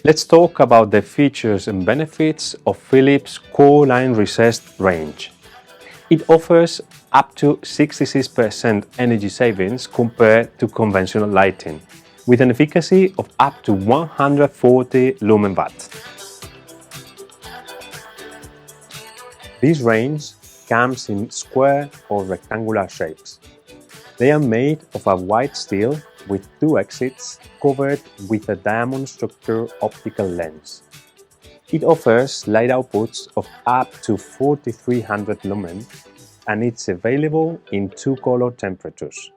Let's talk about the features and benefits of Philips CoreLine Recessed range. It offers up to 66% energy savings compared to conventional lighting, with an efficacy of up to 140 lumen watts. This range comes in square or rectangular shapes. They are made of a white steel with two exits covered with a diamond structure optical lens. It offers light outputs of up to 4300 lumen and it's available in two color temperatures.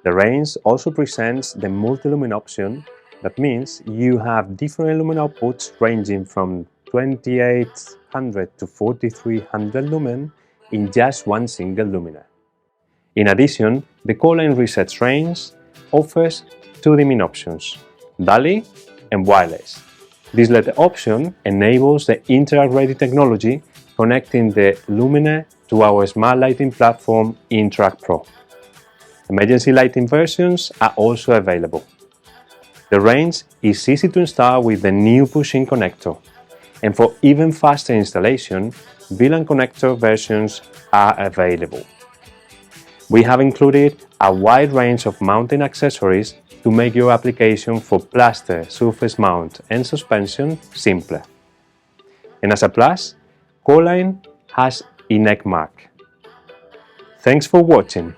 The range also presents the multi-lumen option. That means you have different lumen outputs ranging from 2800 to 4300 lumen in just one single luminaire. In addition, the CoreLine Recessed range offers two dimming options, daily and wireless. This latter option enables the Interact-ready technology connecting the luminaire to our smart lighting platform Interact Pro. Emergency lighting versions are also available. The range is easy to install with the new push-in connector, and for even faster installation, VLAN connector versions are available. We have included a wide range of mounting accessories to make your application for plaster, surface mount and suspension simpler. And as a plus, CoreLine has a neck mark. Thanks for watching.